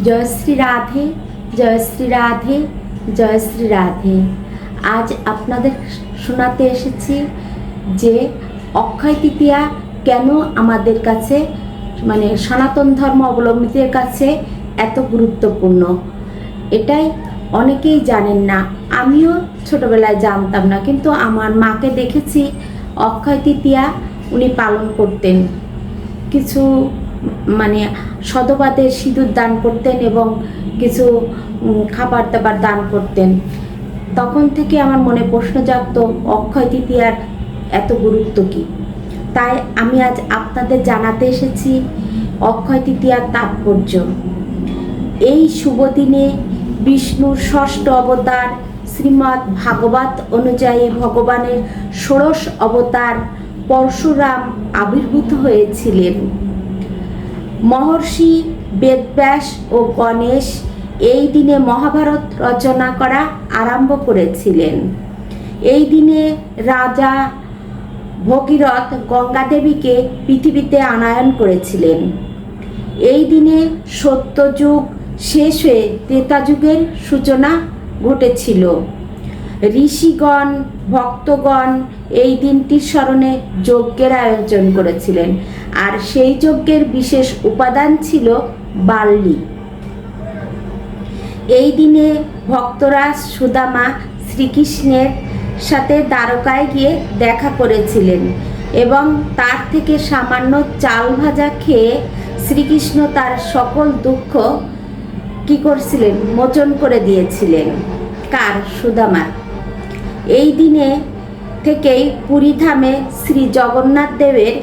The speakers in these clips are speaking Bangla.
জয় শ্রী রাধে, জয় শ্রী রাধে, জয় শ্রী রাধে। আজ আপনাদের শোনাতে এসেছি যে অক্ষয় তৃতীয়া কেন আমাদের কাছে সনাতন ধর্ম অবলম্বীদের কাছে এত গুরুত্বপূর্ণ। এটাই অনেকেই জানেন না, আমিও ছোটবেলায় জানতাম না, কিন্তু আমার মাকে দেখেছি অক্ষয় তৃতীয়া উনি পালন করতেন। কিছু সদবাদের সিঁদুর দান করতেন এবং কিছু খাবার দাবার দান করতেন। তখন থেকে আমার মনে প্রশ্ন জাগতো অক্ষয় তৃতীয়ার এত গুরুত্ব কী। তাই আমি আজ আপনাদের জানাতে এসেছি অক্ষয় তৃতীয়ার তাৎপর্য। এই শুভ দিনে বিষ্ণুর ষষ্ঠ অবতার শ্রীমদ্ ভাগবত অনুযায়ী ভগবানের ষোড়শ অবতার পরশুরাম আবির্ভূত হয়েছিলেন। মহর্ষি বেদব্যাস ও গণেশ এই দিনে মহাভারত রচনা করা আরম্ভ করেছিলেন। এই দিনে রাজা ভগীরথ গঙ্গাদেবীকে পৃথিবীতে আনয়ন করেছিলেন। এই দিনে সত্যযুগ শেষ হয়ে ত্রেতাযুগের সূচনা ঘটেছিল। ঋষিগণ ভক্তগণ এই দিনটির স্মরণে যজ্ঞের আয়োজন করেছিলেন, আর সেই যজ্ঞের বিশেষ উপাদান ছিল বার্লি। এই দিনে ভক্তরাজ সুদামা শ্রীকৃষ্ণের সাথে দ্বারকায় গিয়ে দেখা করেছিলেন এবং তার থেকে সামান্য চাল ভাজা খেয়ে শ্রীকৃষ্ণ তার সকল দুঃখ কি করছিলেন, মোচন করে দিয়েছিলেন। কার? সুদামার। এই দিনে থেকেই পুরী ধামে শ্রী জগন্নাথ দেবের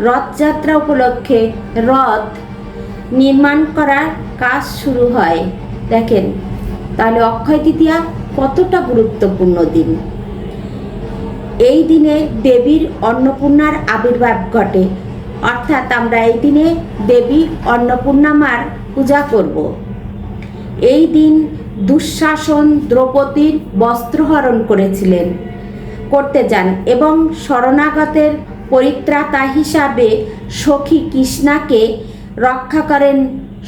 রথযাত্রা উপলক্ষে রথ নির্মাণ করার কাজ শুরু হয়। দেখেন তাহলে অক্ষয় তৃতীয়া কতটা গুরুত্বপূর্ণ দিন। এই দিনে দেবীর অন্নপূর্ণার আবির্ভাব ঘটে, অর্থাৎ আমরা এই দিনে দেবী অন্নপূর্ণামার পূজা করব। এই দিন দুঃশাসন দ্রৌপদীর বস্ত্রহরণ করতে যান এবং শরণাগতের পরিত্রাতা হিসাবে সখী কৃষ্ণাকে রক্ষা করেন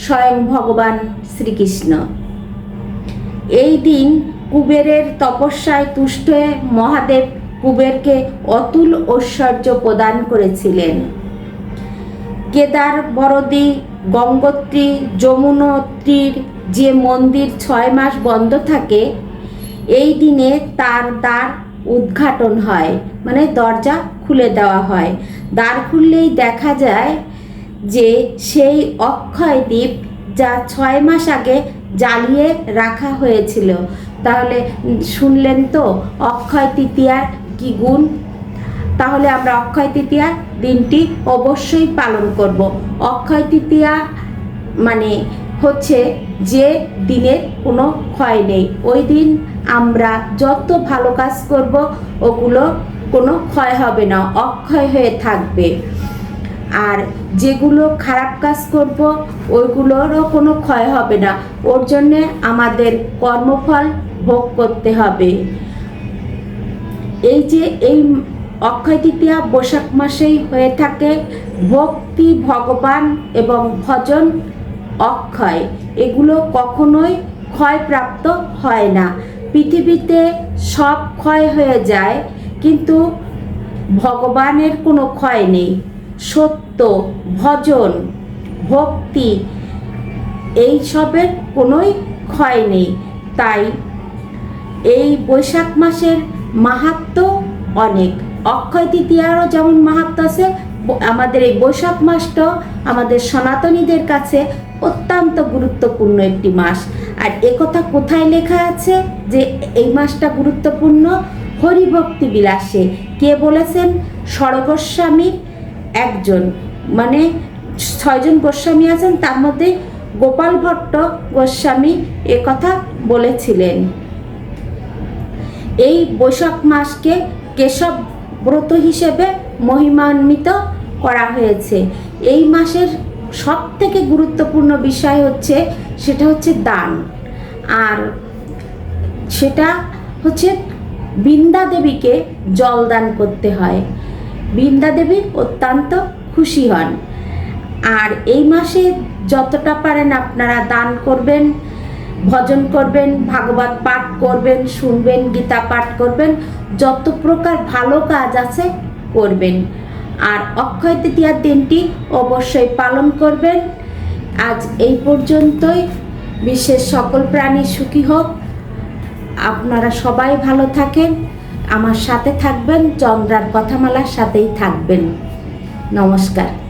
স্বয়ং ভগবান শ্রীকৃষ্ণ। এই দিন কুবেরের তপস্যায় তুষ্ট হয়ে মহাদেব কুবেরকে অতুল ঐশ্বর্য প্রদান করেছিলেন। কেদার বরদী গঙ্গোত্রী যমুনোত্রীর যে মন্দির 6 মাস বন্ধ থাকে, এই দিনে তার দ্বার উদ্ঘাটন হয়, দরজা খুলে দেওয়া হয়। দ্বার খুললেই দেখা যায় যে সেই অক্ষয় দ্বীপ যা 6 মাস আগে জ্বালিয়ে রাখা হয়েছিল। তাহলে শুনলেন তো অক্ষয় তৃতীয়ার কি গুণ। তাহলে আমরা অক্ষয় তৃতীয়া দিনটি অবশ্যই পালন করব। অক্ষয় তৃতীয়া হচ্ছে যে দিনের কোনো ক্ষয় নেই। ওই দিন আমরা যত ভালো কাজ করব ওগুলো কোনো ক্ষয় হবে না, অক্ষয় হয়ে থাকবে। আর যেগুলো খারাপ কাজ করব ওইগুলোরও কোনো ক্ষয় হবে না, ওর জন্যে আমাদের কর্মফল ভোগ করতে হবে। এই অক্ষয় তৃতীয়া বৈশাখ মাসেই হয়ে থাকে। ভক্তি, ভগবান এবং ভজন অক্ষয়, এগুলো কখনোই ক্ষয়প্রাপ্ত হয় না। পৃথিবীতে সব ক্ষয় হয়ে যায়, কিন্তু ভগবানের কোনো ক্ষয় নেই। সত্য, ভজন, ভক্তি এই সবের কোনোই ক্ষয় নেই। তাই এই বৈশাখ মাসের মাহাত্ম্য অনেক। অক্ষয় তৃতীয়ারও যেমন মাহাত্ম্য আছে, আমাদের এই বৈশাখ মাসটাও আমাদের সনাতনীদের কাছে অত্যন্ত গুরুত্বপূর্ণ একটি মাস। আর একথা কোথায় লেখা আছে যে এই মাসটা গুরুত্বপূর্ণ? হরিভক্তি বিলাসে। কে বলেছেন? স্বরগোস্বামী একজন, 6 জন গোস্বামী আছেন, তার মধ্যে গোপাল ভট্ট গোস্বামী একথা বলেছিলেন। এই বৈশাখ মাসকে কেশব ব্রত হিসেবে মহিমান্বিত করা হয়েছে। এই মাসের সব থেকে গুরুত্বপূর্ণ বিষয় সেটা হচ্ছে দান। আর সেটা হচ্ছে বৃন্দা দেবীকে জল দান করতে হয়। বৃন্দা দেবী অত্যন্ত খুশি হন। আর এই মাসে যতটা পারেন আপনারা দান করবেন, ভজন করবেন, ভাগবত পাঠ করবেন, শুনবেন, গীতা পাঠ করবেন, যত প্রকার ভালো কাজ আছে করবেন। আর অক্ষয় তৃতীয়ার দিনটি অবশ্যই পালন করবেন। আজ এই পর্যন্তই। বিশ্বের সকল প্রাণী সুখী হোক। আপনারা সবাই ভালো থাকেন, আমার সাথে থাকবেন, চন্দ্রার কথামালার সাথেই থাকবেন। নমস্কার।